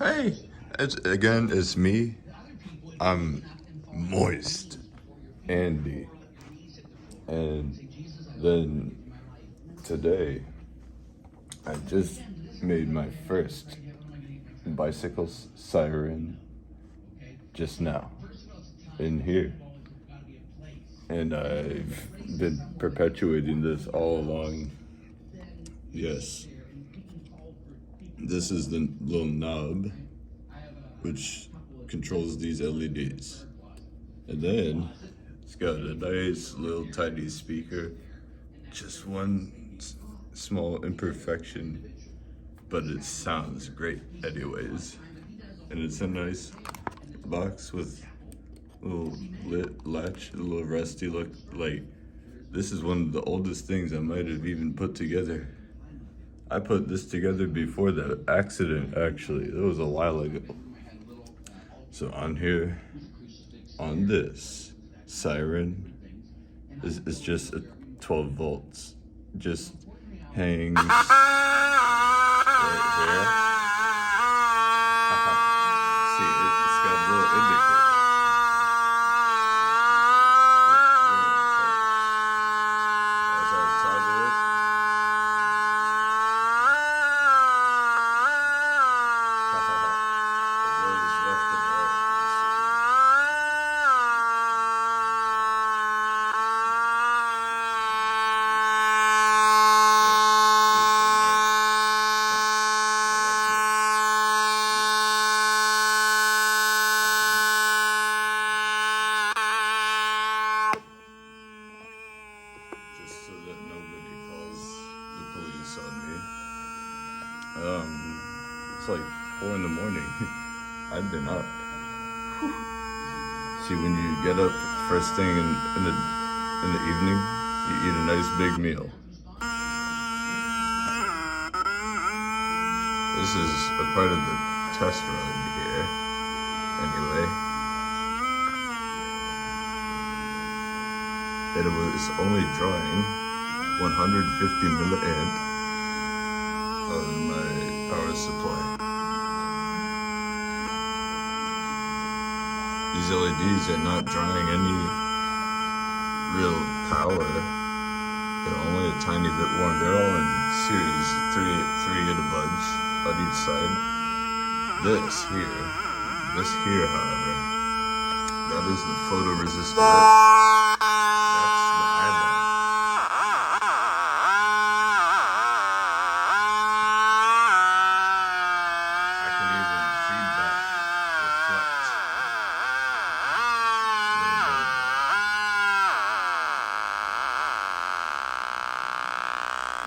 Hey, it's me. I'm moist, Andy, and then today I just made my first bicycle siren just now in here, and I've been perpetuating this all along. Yes, this is the little knob which controls these LEDs. And then it's got a nice little tiny speaker, just one small imperfection, but it sounds great anyways. And it's a nice box with a little latch, a little rusty look. Like, this is one of the oldest things I might have even put together. I put this together before the accident, actually. It was a while ago. So on here, on this Siren, is just a 12 volts. Just hangs right here. See, it's got a little indicator. As I toggle it, it goes left and right. Just so that nobody calls the police on me. It's like 4 in the morning. I've been up. Whew. See, when you get up first thing in the evening, you eat a nice big meal. This is a part of the test run here, anyway. It was only drawing 150 milliamp on my power supply. These LEDs are not drawing any real power. They're only a tiny bit warm. They're all in series, three at a bunch on each side. This here, however, that is the photoresistor.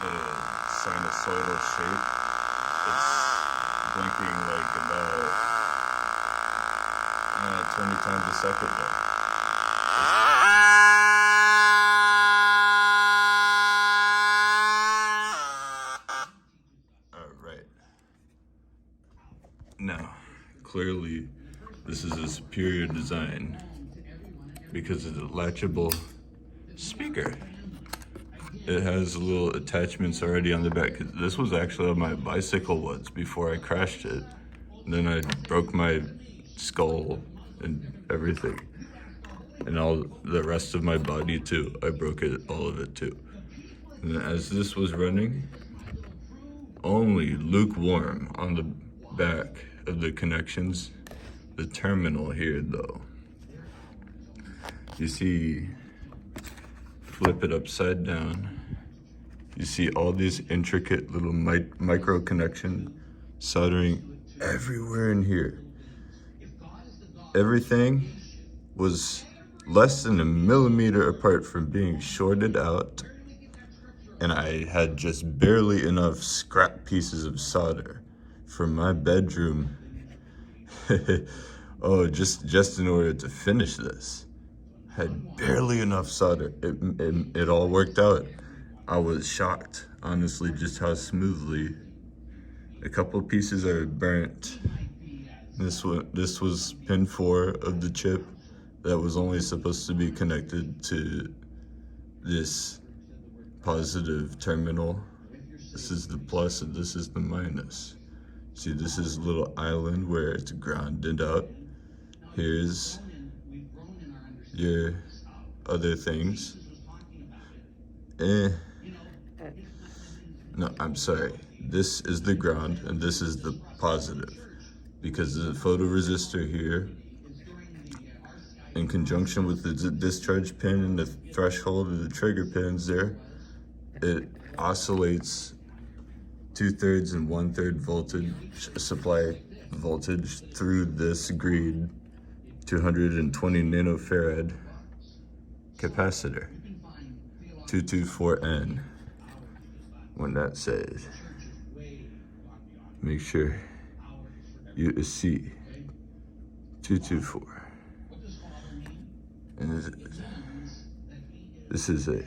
Little sinusoidal shape. It's blinking like about 20 times a second though. Alright. Now, clearly this is a superior design because of the latchable speaker. It has little attachments already on the back. This was actually on my bicycle once before I crashed it. And then I broke my skull and everything. And all the rest of my body too. I broke all of it too. And as this was running, only lukewarm on the back of the connections. The terminal here though. You see, flip it upside down. You see all these intricate little micro connection soldering everywhere in here. Everything was less than a millimeter apart from being shorted out, and I had just barely enough scrap pieces of solder from my bedroom. Oh, just in order to finish this. Had barely enough solder. It all worked out. I was shocked, honestly, just how smoothly. A couple pieces are burnt. This was pin 4 of the chip that was only supposed to be connected to this positive terminal. This is the plus and this is the minus. See, this is a little island where it's grounded up. Here's your other things. No, I'm sorry. This is the ground and this is the positive. Because the photoresistor here, in conjunction with the discharge pin and the threshold of the trigger pins there, it oscillates 2/3 and 1/3 voltage supply voltage through this green 220 nanofarad capacitor, 224N. When that says, make sure you see 224. And this is a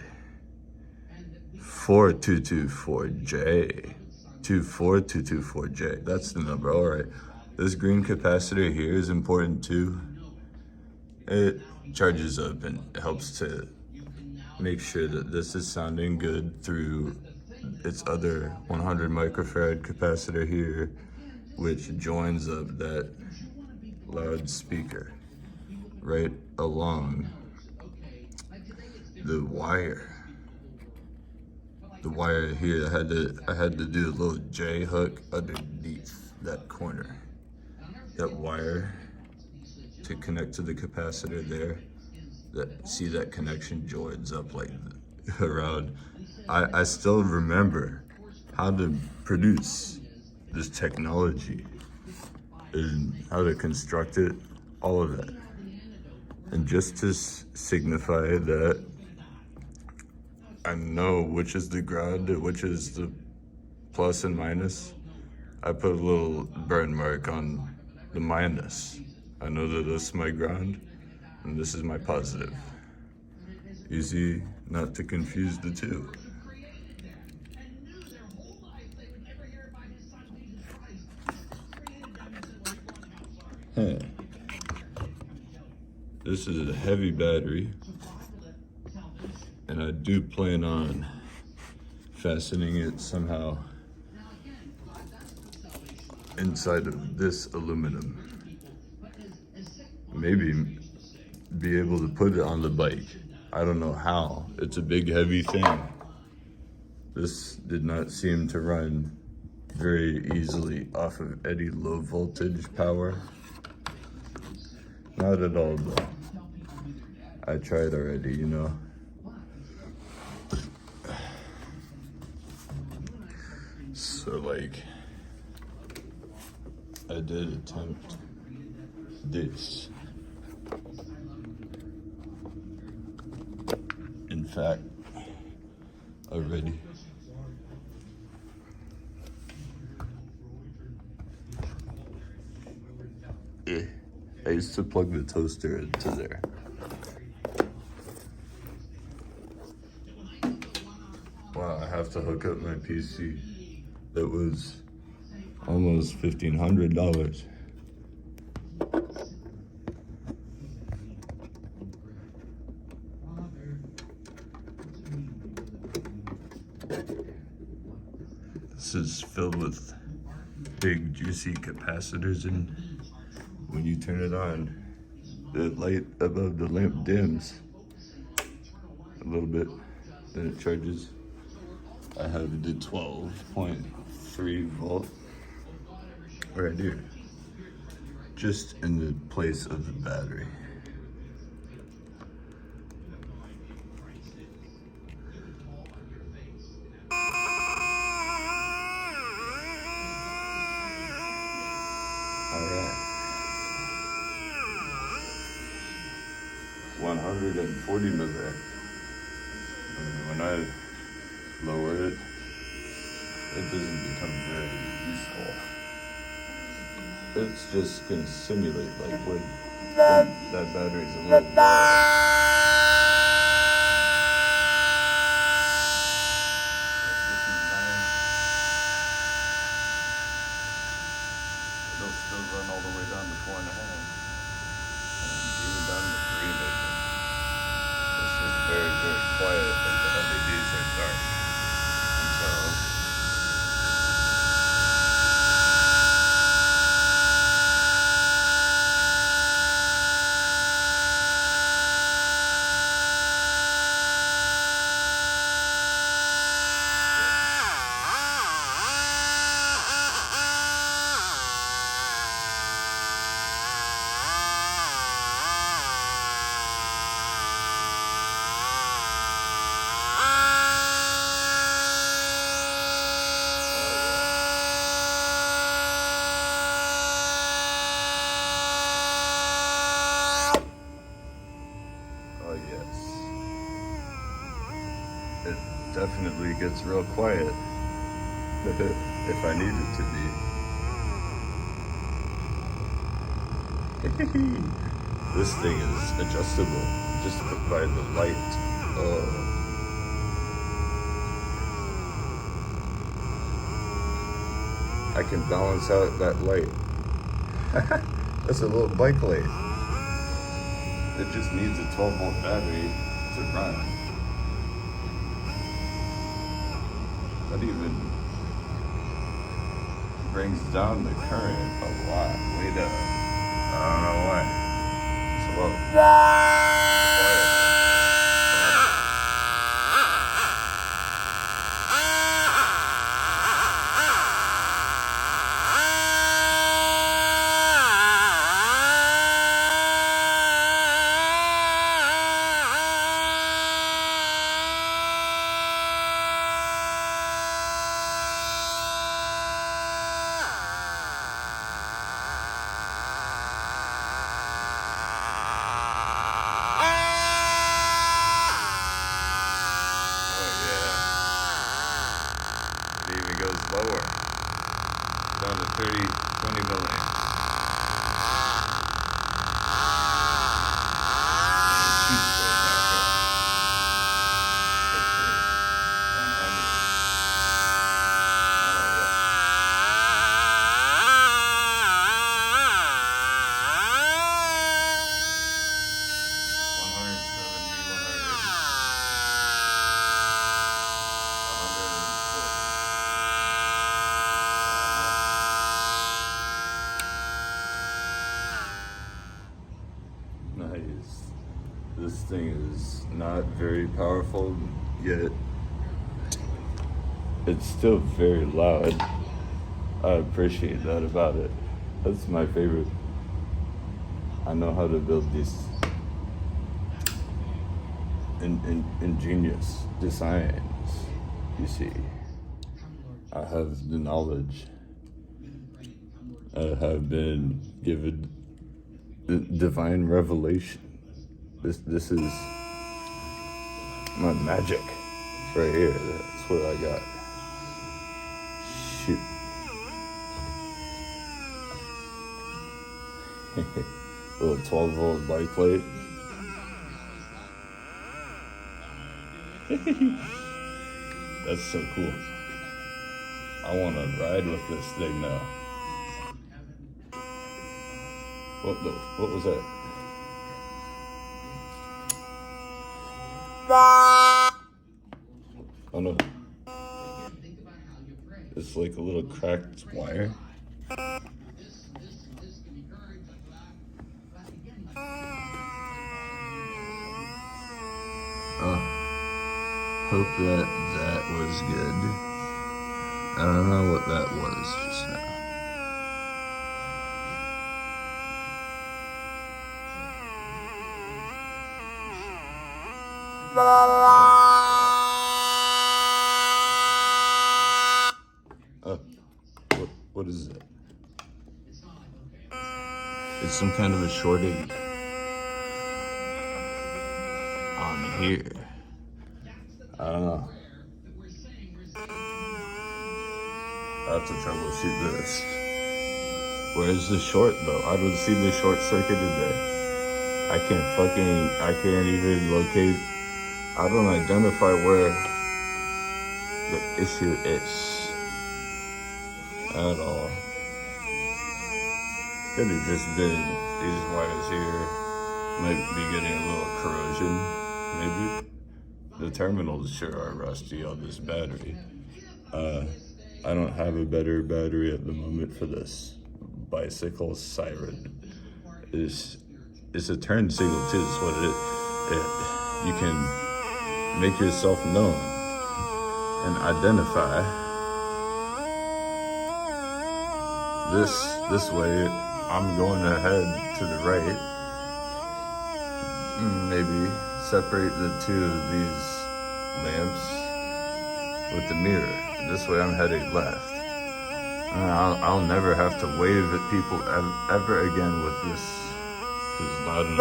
4224J. 24224J. That's the number. All right. This green capacitor here is important too. It charges up and helps to make sure that this is sounding good through its other 100 microfarad capacitor here, which joins up that loudspeaker right along the wire. The wire here, I had to do a little J hook underneath that corner. That wire to connect to the capacitor there. See that connection joins up like around. I still remember how to produce this technology and how to construct it, all of that. And just to signify that I know which is the ground and which is the plus and minus, I put a little burn mark on the minus. I know that this is my ground and this is my positive. Easy not to confuse the two. This is a heavy battery, and I do plan on fastening it somehow inside of this aluminum. Maybe be able to put it on the bike. I don't know how. It's a big heavy thing. This did not seem to run very easily off of any low voltage power. Not at all though. I tried already, you know. So like, I did attempt this. In fact, already. I used to plug the toaster into there. Wow, I have to hook up my PC. That was almost $1,500. This is filled with big juicy capacitors, and when you turn it on, the light above the lamp dims a little bit, then it charges. I have the 12.3 volt right here, just in the place of the battery. All right. 140 milliamp. When I lower it, it doesn't become very useful. It's just gonna simulate like when that battery's a little low. It'll still run all the way down to 4.5. And even down to 3 maybe. It's just very, very quiet and the LEDs are dark. And so definitely gets real quiet if I need it to be. This thing is adjustable just by the light. Oh. I can balance out that light. That's a little bike light. It just needs a 12-volt battery to run. That even brings down the current a lot. Way down. I don't know why. It's low. Lower, down to 20 milliamps. Nice. This thing is not very powerful, yet it's still very loud. I appreciate that about it. That's my favorite. I know how to build these ingenious designs, you see. I have the knowledge. I have been given divine revelation. This is my magic right here. That's what I got. Shoot. Little 12-volt bike light. That's so cool. I want to ride with this thing now. What was that? Oh no. It's like a little cracked wire. Hope that was good. I don't know what that was just now. What is it? It's some kind of a shortage on here. I don't know. I have to troubleshoot this. Where's the short though? I don't see the short circuit in there. I can't even locate. I don't identify where the issue is at all. Could have just been these wires here. Might be getting a little corrosion, maybe. The terminals sure are rusty on this battery. I don't have a better battery at the moment for this bicycle Siren. It's a turn signal too, is what it is. You can make yourself known and identify. This way, I'm going ahead to the right. Maybe separate the two of these lamps with the mirror. This way I'm heading left. I'll never have to wave at people ever again with this. This is loud enough.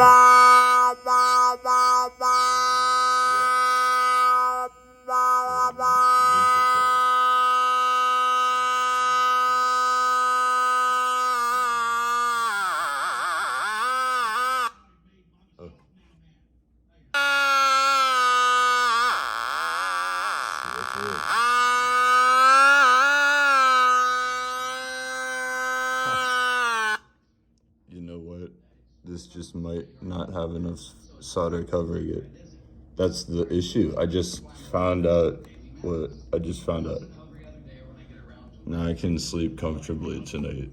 this just might not have enough solder covering it. That's the issue. I just found out what I just found out. Now I can sleep comfortably tonight.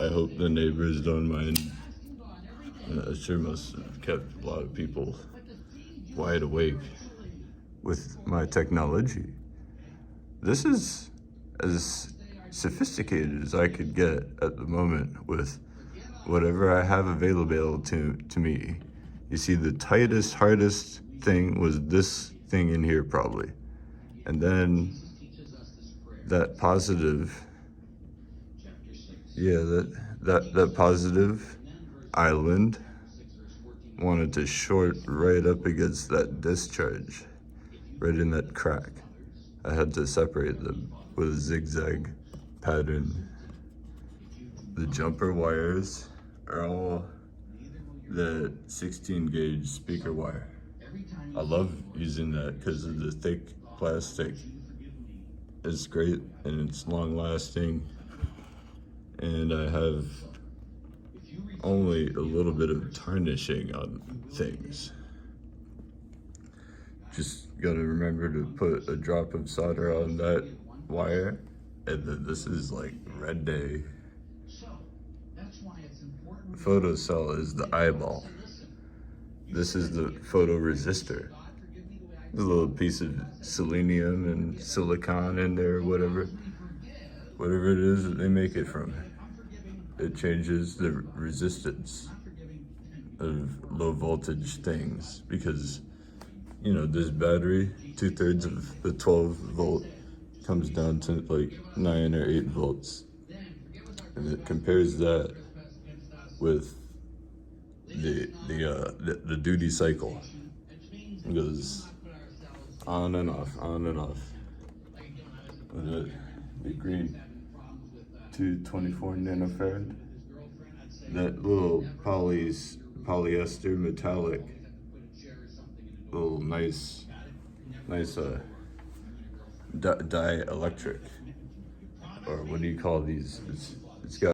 I hope the neighbors don't mind. It sure must have kept a lot of people wide awake with my technology. This is as sophisticated as I could get at the moment with whatever I have available to me. You see, the tightest, hardest thing was this thing in here probably. And then that positive, yeah, that positive island wanted to short right up against that discharge, right in that crack. I had to separate them with a zigzag pattern. The jumper wires are all the 16 gauge speaker wire. I love using that because of the thick plastic. It's great and it's long lasting, and I have only a little bit of tarnishing on things. Just gotta remember to put a drop of solder on that wire, and then this is like red day. Photocell is the eyeball. This is the photoresistor. The little piece of selenium and silicon in there, whatever it is that they make it from. It changes the resistance of low voltage things because, you know, this battery, 2/3 of the 12 volt comes down to like 9 or 8 volts. And it compares that with the duty cycle. It goes on and off, on and off. The green 224 nanofarad. That little polyester metallic, little nice dielectric, or what do you call these? It's got